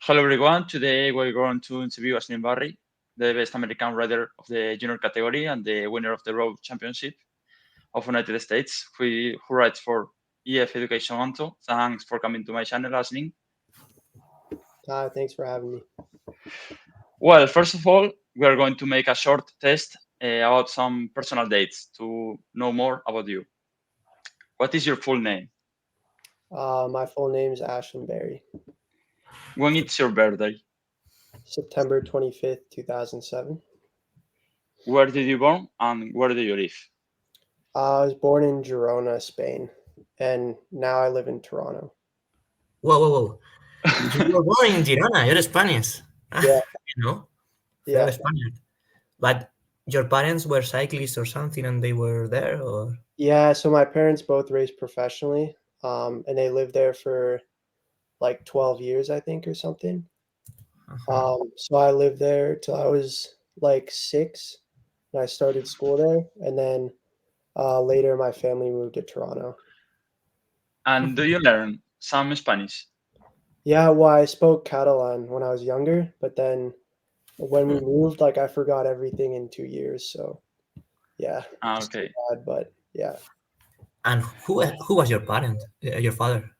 Hello everyone. Today we're going to interview Ashlin Barry, the best American rider of the junior category and the winner of the Road Championship of United States, who rides for EF Education Onto. Thanks for coming to my channel, Ashlin. Hi, thanks for having me. Well, first of all, we are going to make a short test about some personal dates to know more about you. What is your full name? My full name is Ashlin Barry. When it's your birthday? September 25th, 2007. Where did you born and where do you live? I was born in Girona, Spain, and now I live in Toronto. Whoa. You were born in Girona, you're Spanish. Yeah. You know? Yeah. Fellow Spaniard. But your parents were cyclists or something and they were there, or? Yeah, so my parents both raced professionally, and they lived there for like 12 years, I think, or something. So I lived there till I was like 6, and I started school there, and then later my family moved to Toronto. And do you learn some Spanish? Yeah, well, I spoke Catalan when I was younger, but then when we moved, like I forgot everything in 2 years. So yeah, it's too Okay. bad, but yeah. And who was your parent, your father?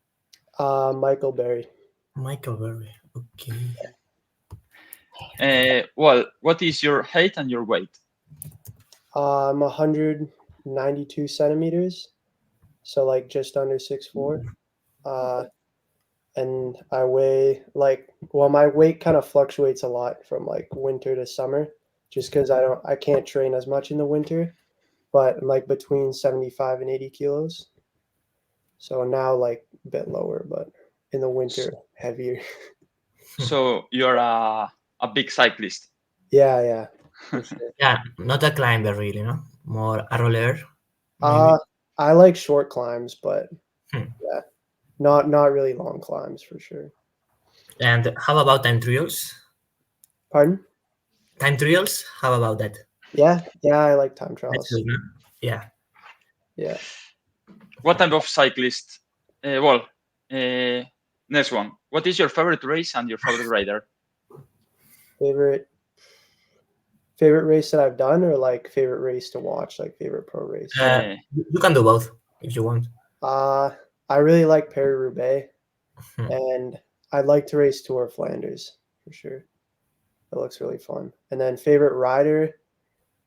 Michael Barry. Michael Berry. Okay. Well, what is your height and your weight? I'm 192 centimeters, so like just under 6'4". And I weigh my weight kind of fluctuates a lot from like winter to summer, just because I can't train as much in the winter, but I'm like between 75 and 80 kilos. So now like a bit lower, but in the winter heavier. So you're a big cyclist. Yeah, for sure. Yeah, not a climber really, no? More a roller, maybe. I like short climbs, but Hmm. yeah, not really long climbs for sure. And how about time trials? Pardon? Time trials? How about that? Yeah, I like time That's trials. good, no? Yeah. Yeah. What type of cyclist? Next one. What is your favorite race and your favorite rider? Favorite race that I've done, or like favorite race to watch, like favorite pro race? You can do both if you want. I really like Paris-Roubaix, Hmm. and I'd like to race Tour of Flanders for sure. That looks really fun. And then favorite rider,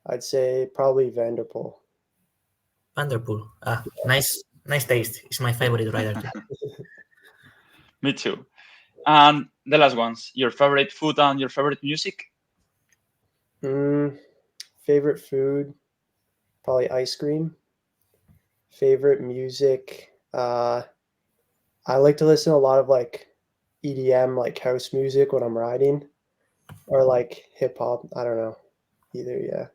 I'd say probably Vanderpool. Vanderpool. Nice taste. It's my favorite rider too. Me too. And the last ones. Your favorite food and your favorite music? Favorite food, probably ice cream. Favorite music, I like to listen to a lot of like EDM, like house music when I'm riding, or like hip hop. I don't know either. Yeah.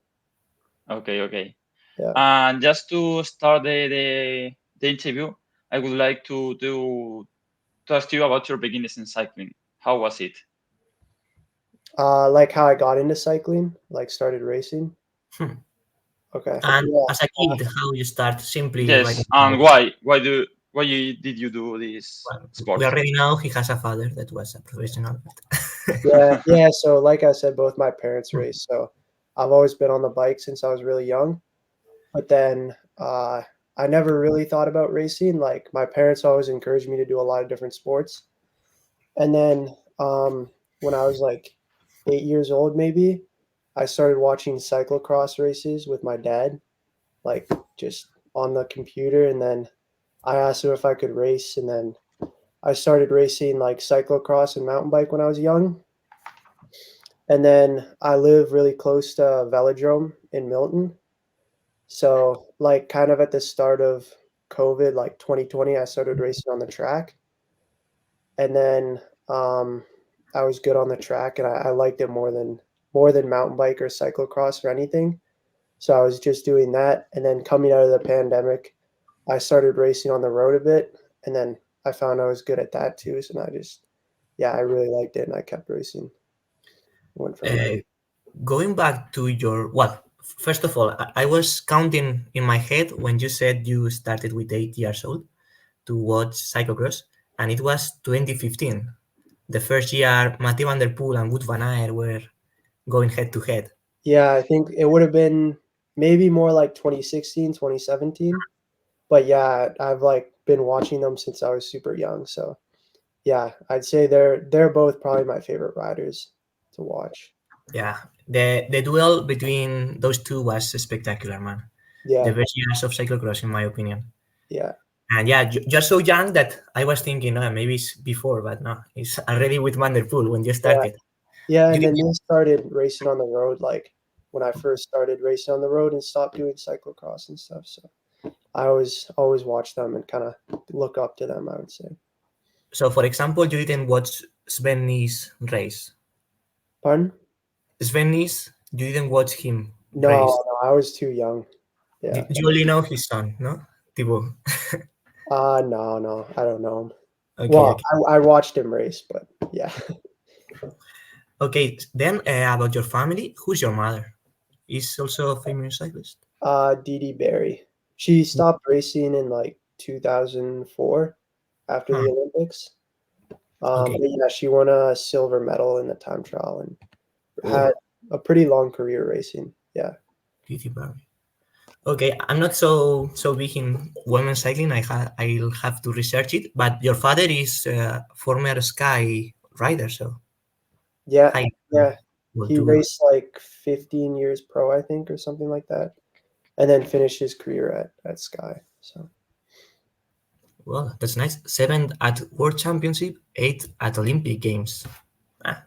Okay. Yeah. And just to start the interview, I would like to ask you about your beginnings in cycling. How was it? Like how I got into cycling, like started racing. Hmm. Okay. And Yeah. as a kid, how you start simply riding Yes. And bikes? why did you do this Well, sport? we already know he has a father that was a professional. Yeah. So like I said, both my parents race, so I've always been on the bike since I was really young. But then I never really thought about racing. Like my parents always encouraged me to do a lot of different sports. And then when I was like 8 years old, maybe, I started watching cyclocross races with my dad, like just on the computer. And then I asked him if I could race. And then I started racing like cyclocross and mountain bike when I was young. And then I live really close to a velodrome in Milton. So, like, kind of at the start of COVID, like 2020, I started racing on the track. And then I was good on the track, and I liked it more than mountain bike or cyclocross or anything. So I was just doing that. And then coming out of the pandemic, I started racing on the road a bit, and then I found I was good at that too. So I really liked it, and I kept racing. Went from there. Going back to first of all, I was counting in my head when you said you started with 8 years old to watch cyclocross, and it was 2015. the first year Mathieu van der Poel and Wout van Aert were going head to head. Yeah, I think it would have been maybe more like 2016, 2017. But yeah, I've like been watching them since I was super young. So yeah, I'd say they're both probably my favorite riders to watch. Yeah, the duel between those two was spectacular, man. The Yeah, best years of cyclocross, in my opinion. yeah, And yeah, you're so young that I was thinking, maybe it's before, but no, it's already with Van der Poel when you yeah, started. yeah. You And then did, they started racing on the road like when I first started racing on the road and stopped doing cyclocross and stuff. So I always watch them and kind of look up to them, I would say. so, for example, you didn't watch Sven Nys race. Pardon? Sven Nys, you didn't watch him No, race. no, I was too young. Yeah. You only know his son, no? Thibaut. No, no, I don't know him. Okay, Well, okay. I watched him race, but yeah. Okay, then about your family, who's your mother? Is also a famous cyclist? Dee Barry. She stopped racing in like 2004 after Huh. the Olympics. Okay. But yeah, she won a silver medal in the time trial and Oh, had a pretty long career racing. Yeah. Katy Perry. Okay, I'm not so big in women's cycling. I'll have to research it. But your father is a former Sky rider, so Yeah. high Yeah. well He too. raced like 15 years pro, I think, or something like that. And then finished his career at Sky. So Well, that's nice. 7 at World Championship, 8 at Olympic Games.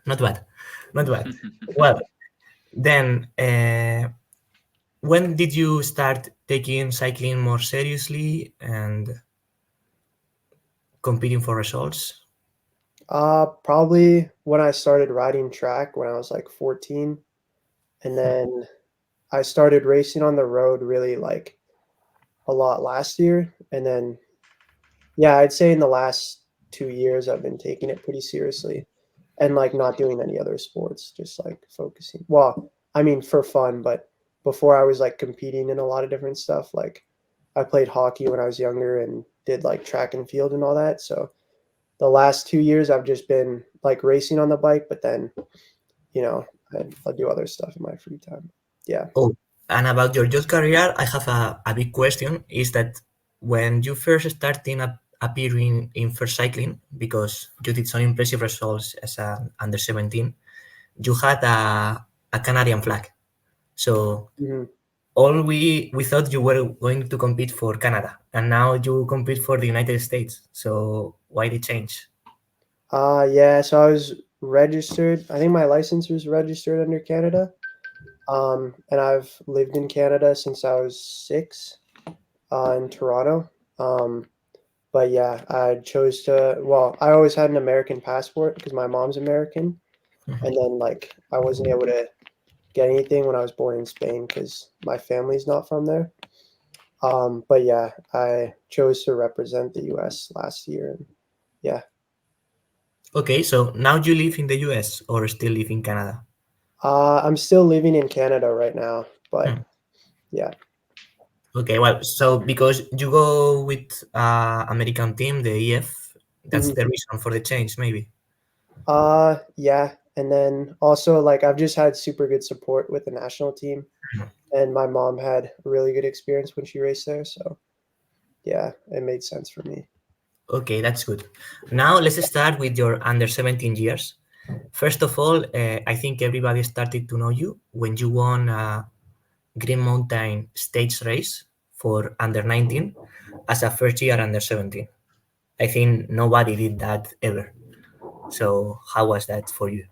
Not bad, not bad. Well, then when did you start taking cycling more seriously and competing for results? probably when I started riding track when I was like 14. And then I started racing on the road really like a lot last year. And then, yeah, I'd say in the last 2 years, I've been taking it pretty seriously and like not doing any other sports, just like focusing. Well, I mean, for fun, but before I was like competing in a lot of different stuff. Like I played hockey when I was younger and did like track and field and all that. So the last 2 years, I've just been like racing on the bike, but then, you know, I'll do other stuff in my free time. Yeah. Oh, and about your youth career, I have a big question. Is that when you first started appearing in first cycling, because you did some impressive results as a under 17, you had a Canadian flag. So Mhm. all we thought you were going to compete for Canada, and now you compete for the United States. So why the change? Yeah, so I was registered. I think my license was registered under Canada. And I've lived in Canada since I was 6, in Toronto. But yeah, I chose to. Well, I always had an American passport because my mom's American, and then like I wasn't able to get anything when I was born in Spain because my family's not from there. But yeah, I chose to represent the U.S. last year, and yeah, Okay, so now you live in the US or still live in Canada? I'm still living in Canada right now, but Hmm. yeah. Okay, well, so because you go with American team, the EF, that's Mhm. the reason for the change, maybe. Yeah, and then also like I've just had super good support with the national team, and my mom had a really good experience when she raced there, so yeah, it made sense for me. Okay, that's good. Now let's start with your under 17 years. First of all, I think everybody started to know you when you won a Green Mountain stage race for under 19 as a first year under 17. I think nobody did that ever. So how was that for you?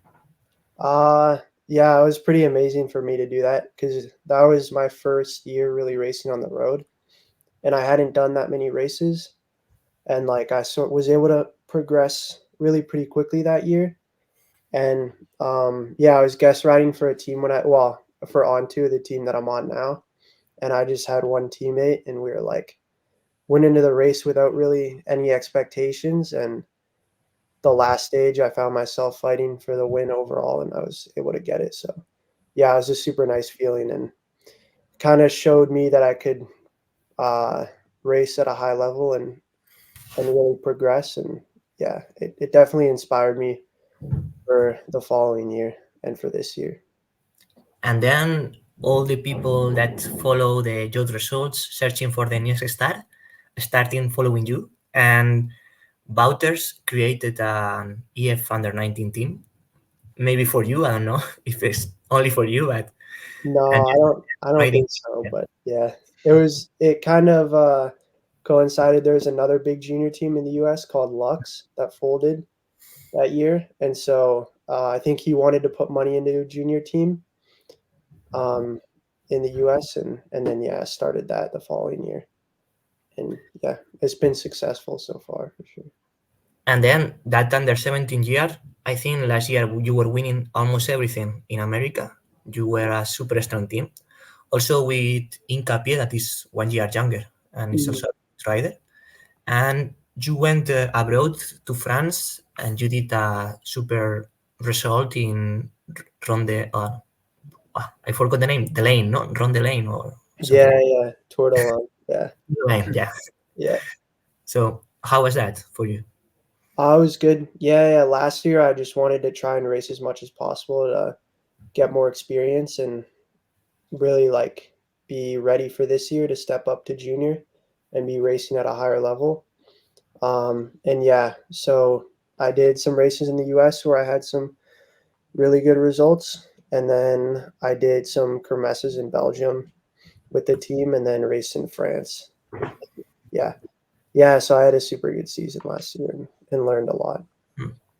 Yeah, it was pretty amazing for me to do that because that was my first year really racing on the road, and I hadn't done that many races, and like I was able to progress really pretty quickly that year. And yeah, I was guest riding for a team for Onto, the team that I'm on now, and I just had one teammate, and we were like went into the race without really any expectations. And the last stage, I found myself fighting for the win overall, and I was able to get it. So yeah, it was a super nice feeling, and kind of showed me that I could uh, race at a high level and really progress. And yeah, it definitely inspired me for the following year and for this year. And then all the people that follow the youth results, searching for the next star, starting following you. And Wouters created an EF under 19 team. Maybe for you, I don't know if it's only for you, but No, I don't think so. But yeah, it kind of coincided. There was another big junior team in the U.S. called Lux that folded that year, and so I think he wanted to put money into a junior team in the U.S. and then started that the following year, and yeah, it's been successful so far for sure. And then that under 17 year, I think last year you were winning almost everything in America. You were a super strong team. Also with Incapié, that is 1 year younger, and is also a rider. And you went abroad to France, and you did a super result in Ronde. I forgot the name. The Lane, no, Ronde Lane or something. Yeah, Tour de Lane. Yeah, Lane, yeah. yeah. So how was that for you? It was good. Yeah. Last year, I just wanted to try and race as much as possible to get more experience and really like be ready for this year to step up to junior and be racing at a higher level. And yeah, so I did some races in the US where I had some really good results. And then I did some kermesses in Belgium with the team and then raced in France. Yeah. Yeah. So I had a super good season last year and learned a lot.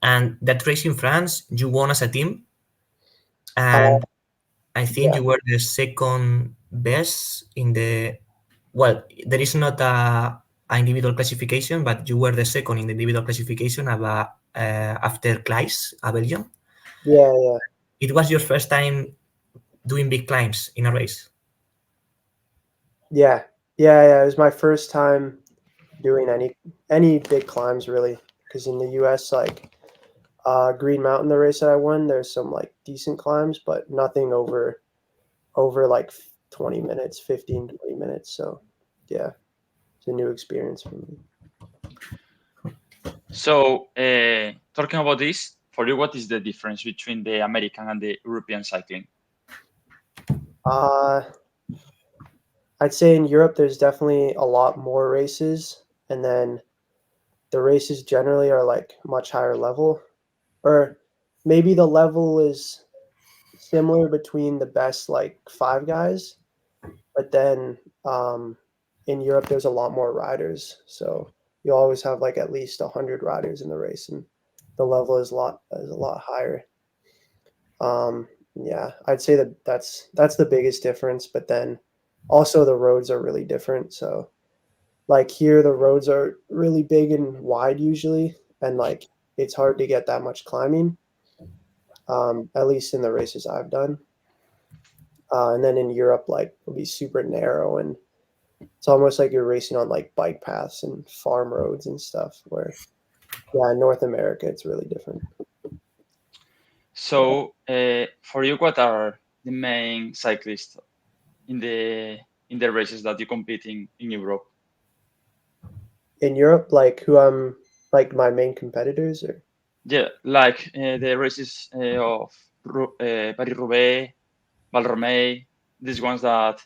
And that race in France, you won as a team. And I think you were the second best in the, well, there is not a individual classification, but you were the second in the individual classification after Kleis, a Belgium. Yeah. It was your first time doing big climbs in a race. Yeah. It was my first time doing any big climbs really, because in the US, like Green Mountain, the race that I won, there's some like decent climbs, but nothing over like 20 minutes, 15, 20 minutes. So yeah, it's a new experience for me. So talking about this, for you, what is the difference between the American and the European cycling? I'd say in Europe, there's definitely a lot more races, and then the races generally are like much higher level, or maybe the level is similar between the best like 5 guys, but then in Europe there's a lot more riders, so you always have like at least 100 riders in the race, and the level is a lot higher. Yeah, I'd say that's the biggest difference, but then also the roads are really different. So like here the roads are really big and wide usually, and like it's hard to get that much climbing, at least in the races I've done. And then in Europe, like it'll be super narrow, and it's almost like you're racing on like bike paths and farm roads and stuff. Where in North America, it's really different. So for you, what are the main cyclists in the races that you compete in Europe? In Europe, like who I'm like my main competitors, or Yeah, like the races of Paris-Roubaix, Val-Romey, these ones that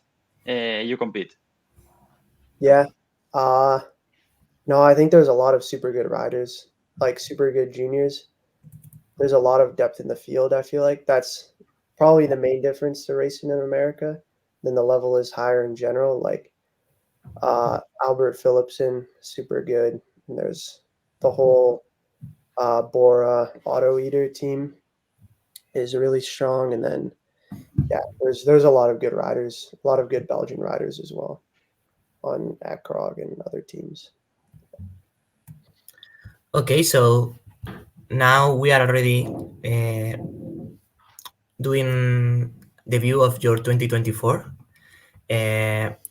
you compete. yeah. No, I think there's a lot of super good riders, like super good juniors. There's a lot of depth in the field. I feel like that's probably the main difference to racing in America. Then the level is higher in general. Like Albert Philipson, super good. And there's the whole Bora Auto Eater team is really strong. And then there's a lot of good riders, a lot of good Belgian riders as well on Akrog and other teams. Okay, so now we are already doing the view of your 2024.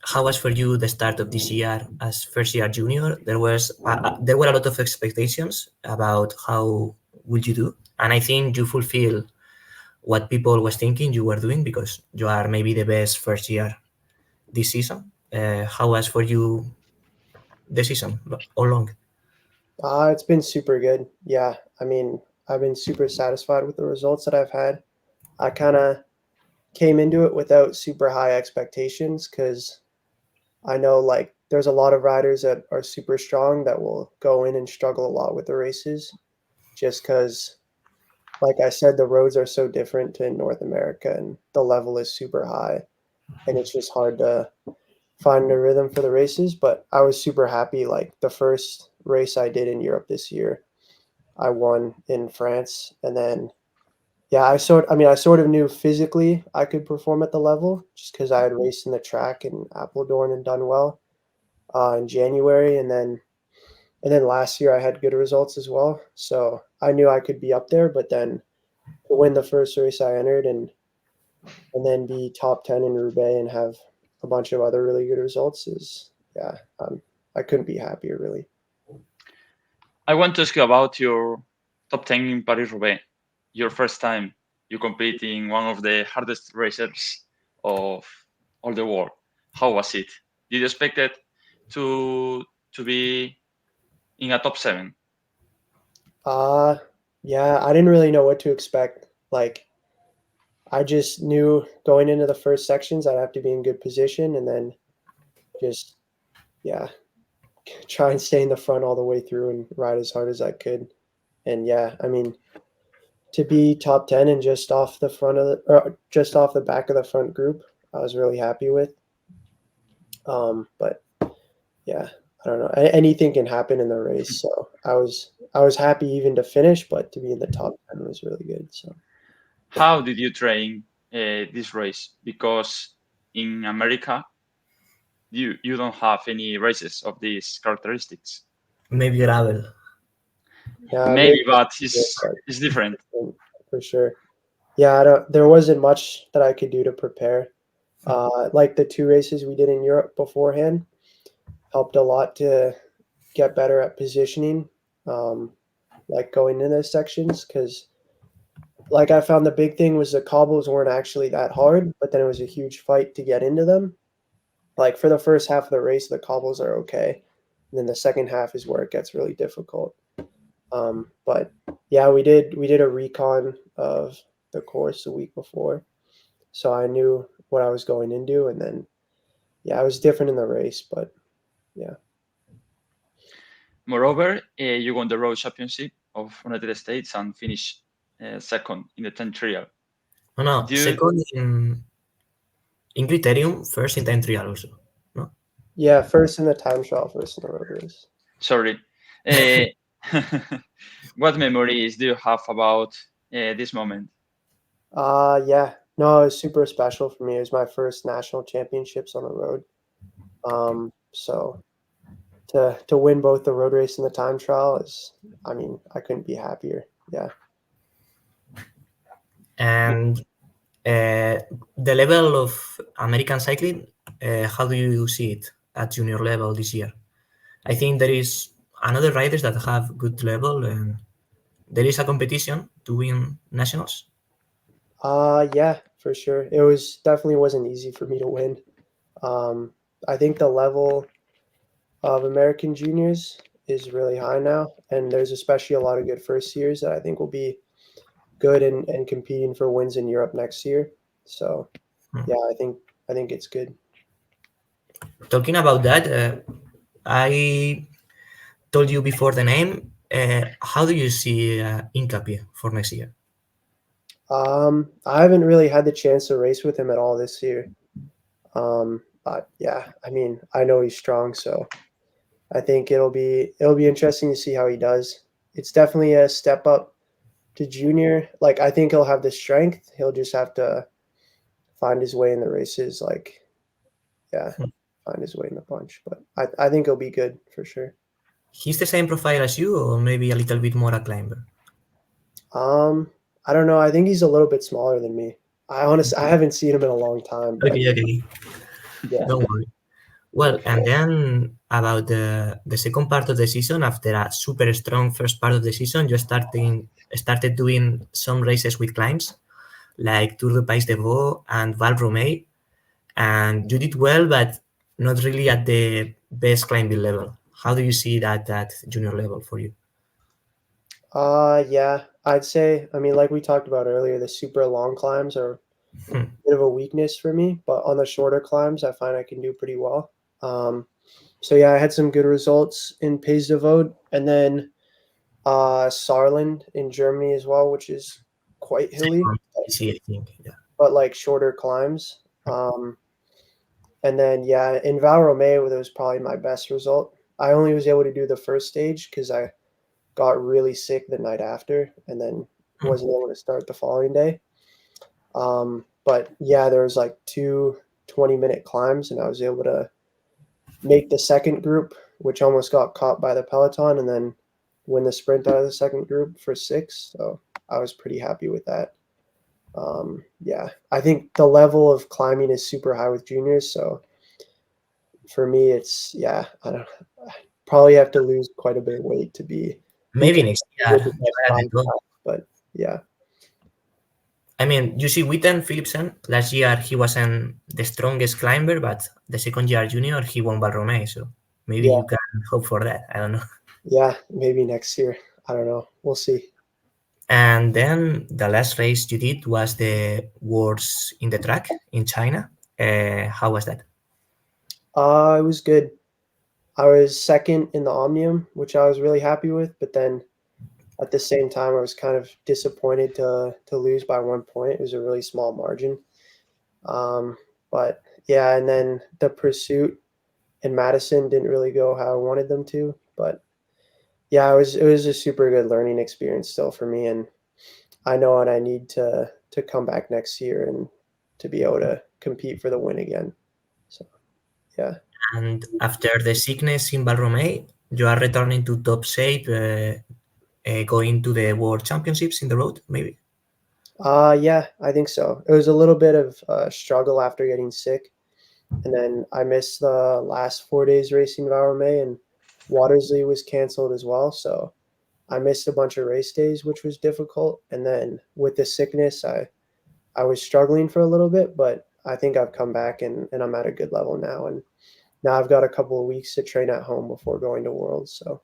How was for you the start of this year as first year junior? There were a lot of expectations about how would you do, and I think you fulfill what people was thinking you were doing because you are maybe the best first year this season. How was for you the season all long? It's been super good. Yeah, I mean, I've been super satisfied with the results that I've had. I kind of came into it without super high expectations because I know like there's a lot of riders that are super strong that will go in and struggle a lot with the races just because, like I said, the roads are so different in North America and the level is super high and it's just hard to find a rhythm for the races. But I was super happy. Like the first race I did in Europe this year, I won in France, and then yeah, I sort of knew physically I could perform at the level just because I had raced in the track in Apeldoorn and done well in January, and then last year I had good results as well. So I knew I could be up there, but then to win the first race I entered and then be top 10 in Roubaix and have a bunch of other really good results is I couldn't be happier really. I want to ask you about your top 10 in Paris-Roubaix. Your first time you compete in one of the hardest races of all the world. How was it? Did you expect it to be in a top 7? Yeah, I didn't really know what to expect. Like I just knew going into the first sections I'd have to be in good position and then just yeah, try and stay in the front all the way through and ride as hard as I could. And yeah, I mean, to be top 10 and just off the front of or just off the back of the front group, I was really happy with. But yeah, I don't know. Anything can happen in the race, so I was happy even to finish, but to be in the top 10 was really good. So How did you train this race? Because in America, you don't have any races of these characteristics. Maybe gravel. yeah, Maybe, but but it's different. for sure. Yeah, there wasn't much that I could do to prepare. Like the 2 races we did in Europe beforehand helped a lot to get better at positioning, like going into those sections. Because like I found the big thing was the cobbles weren't actually that hard, but then it was a huge fight to get into them. Like for the first half of the race, the cobbles are okay, and then the second half is where it gets really difficult. But yeah, we did a recon of the course the week before, so I knew what I was going into, and then yeah, it was different in the race, but yeah. Moreover, you won the Road Championship of United States and finished second in the 10 trial. No, Do you- second in criterium, first in time trial also. No? Yeah, first in the time trial, first in the road race. Sorry. What memories do you have about this moment? Yeah, no, it was super special for me. It was my first national championships on the road. So to win both the road race and the time trial is, I mean, I couldn't be happier. Yeah. And the level of American cycling, how do you see it at junior level this year? I think there is another riders that have good level, and there is a competition to win nationals. Yeah, for sure. It was definitely wasn't easy for me to win. I think the level of American juniors is really high now, and there's especially a lot of good first years that I think will be good and competing for wins in Europe next year. So yeah, I think it's good. Talking about that, I told you before the name. How do you see Incapi for next year? I haven't really had the chance to race with him at all this year. But yeah, I mean, I know he's strong, so I think it'll be interesting to see how he does. It's definitely a step up to junior. Like I think he'll have the strength. He'll just have to find his way in the races. Like, yeah, find his way in the bunch. But I think he'll be good for sure. He's the same profile as you, or maybe a little bit more a climber? I don't know. I think he's a little bit smaller than me. I haven't seen him in a long time. But Okay. yeah. Don't worry. Well, and then about the second part of the season, after a super strong first part of the season, you started doing some races with climbs, like Tour de Pays de Vaud and Val Romay, and you did well, but not really at the best climbing level. How do you see that junior level for you? Yeah. I'd say, I mean, like we talked about earlier, the super long climbs are a bit of a weakness for me, but on the shorter climbs, I find I can do pretty well. So yeah, I had some good results in Pays de Vaud, and then Saarland in Germany as well, which is quite hilly, Easy, I think. Yeah. but like shorter climbs. And then yeah, in Val Romeo, that was probably my best result. I only was able to do the first stage because I got really sick the night after, and then wasn't able to start the following day. But yeah, there was like 20-minute climbs, and I was able to make the second group, which almost got caught by the peloton, and then win the sprint out of the second group for 6. So I was pretty happy with that. Yeah, I think the level of climbing is super high with juniors. So for me, it's I don't probably have to lose quite a bit of weight to be Maybe next year. But yeah. I mean, you see, Witten Philipsen, last year he wasn't the strongest climber, but the second year junior, he won Val Romeo. So maybe you can hope for that. I don't know. Yeah, maybe next year. I don't know. We'll see. And then the last race you did was the Worlds in the Track in China. How was that? It was good. I was second in the Omnium, which I was really happy with, but then at the same time, I was kind of disappointed to lose by 1 point. It was a really small margin. But yeah, and then the pursuit in Madison didn't really go how I wanted them to. But yeah, it was a super good learning experience still for me, and I know what I need to come back next year and to be able to compete for the win again. So yeah. And after the sickness in Val Romeo, you are returning to top shape, going to the World Championships in the road, maybe? Yeah, I think so. It was a little bit of a struggle after getting sick. And then I missed the last 4 days racing Val Romeo, and Watersley was canceled as well. So I missed a bunch of race days, which was difficult. And then with the sickness, I was struggling for a little bit, but I think I've come back and I'm at a good level now. And now I've got a couple of weeks to train at home before going to Worlds. So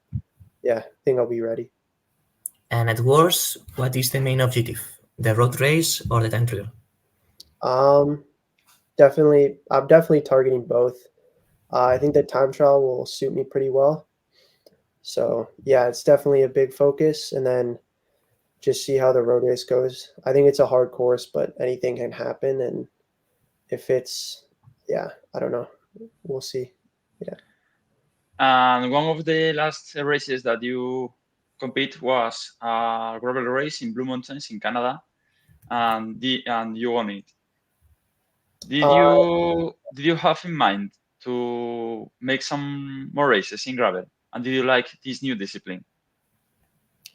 yeah, I think I'll be ready. And at Worlds, what is the main objective? The road race or the time trial? I'm definitely targeting both. I think the time trial will suit me pretty well. So yeah, it's definitely a big focus, and then just see how the road race goes. I think it's a hard course, but anything can happen. And if it's, I don't know. We'll see. Yeah. And one of the last races that you compete was a gravel race in Blue Mountains in Canada, and you won it. Did you have in mind to make some more races in gravel? And did you like this new discipline?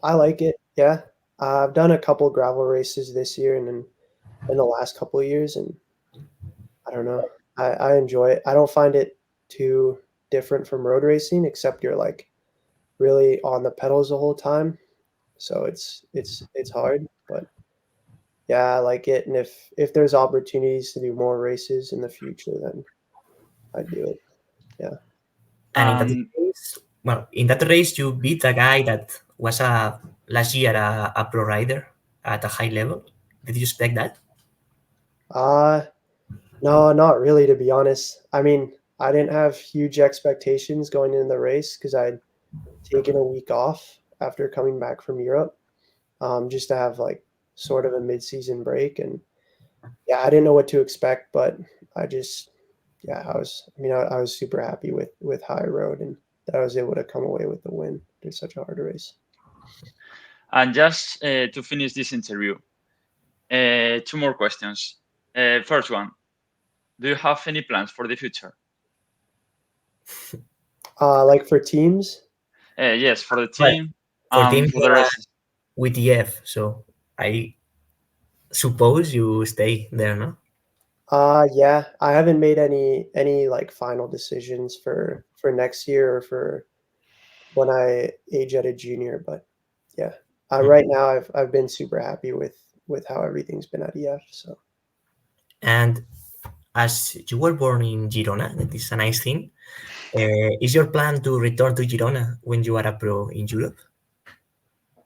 I like it. Yeah. I've done a couple gravel races this year and in the last couple of years, and I don't know. I enjoy it. I don't find it too different from road racing, except you're like really on the pedals the whole time. So it's hard, but yeah, I like it. And if there's opportunities to do more races in the future, then I'd do it. Yeah. And in that race, you beat a guy that was last year a pro rider at a high level. Did you expect that? No, not really, to be honest. I mean, I didn't have huge expectations going into the race because I'd taken a week off after coming back from Europe, just to have like sort of a mid-season break. And yeah, I didn't know what to expect, but I was super happy with how I rode and that I was able to come away with the win. It's such a hard race. And just to finish this interview, 2 more questions. First one, do you have any plans for the future? Like for teams? Yes, for the team. For team, for the rest. with EF, so I suppose you stay there, no? Yeah, I haven't made any like final decisions for next year or for when I age at a junior, but yeah, right now I've been super happy with how everything's been at EF. So. And as you were born in Girona, that is a nice thing. Is your plan to return to Girona when you are a pro in Europe?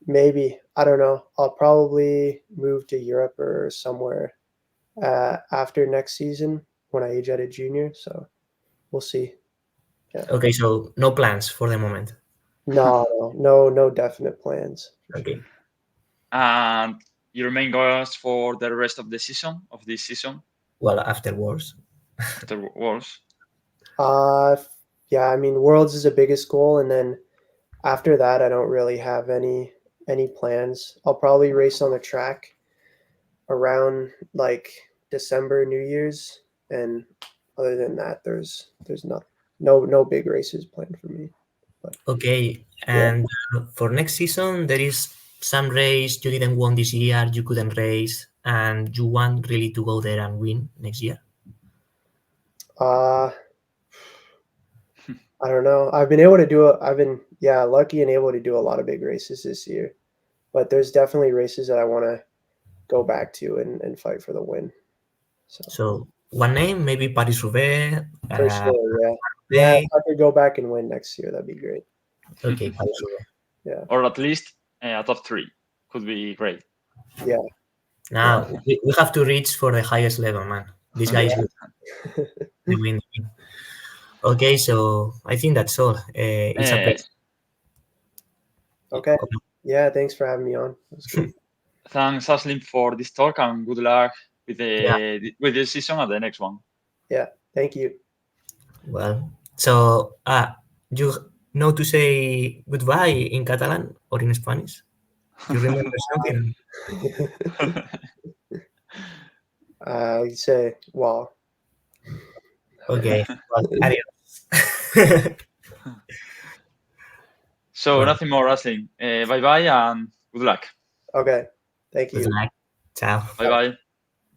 Maybe. I don't know. I'll probably move to Europe or somewhere after next season when I age out a junior. So we'll see. Okay, so no plans for the moment. No definite plans. Okay. And your main goals for the rest of the season, of this season, Well, afterwards. afterwards? Yeah, I mean, Worlds is the biggest goal, and then after that, I don't really have any plans. I'll probably race on the track around like December, New Year's, and other than that, there's no big races planned for me. Okay, and for next season, there is some race you didn't won this year, you couldn't race, and you want really to go there and win next year? I don't know. I've been able to do it. I've been lucky and able to do a lot of big races this year, but there's definitely races that I want to go back to and fight for the win. So one name, maybe Paris-Roubaix. For sure, yeah. If I could go back and win next year, that'd be great. Okay, Paris-Roubaix. Yeah. Or at least a top 3 could be great. Yeah. Now we have to reach for the highest level, man. This guy is good. The win. Okay, so I think that's all. It's a pleasure. Okay. Yeah, thanks for having me on. It was good. Thanks, Ashlin, for this talk, and good luck with the season and the next one. Yeah, thank you. Well, so you know to say goodbye in Catalan or in Spanish? You remember something? You say, wow. Okay, well, adios. So nothing more, Ashlin. Bye-bye and good luck. Okay, thank you. Good luck. Ciao. Bye-bye.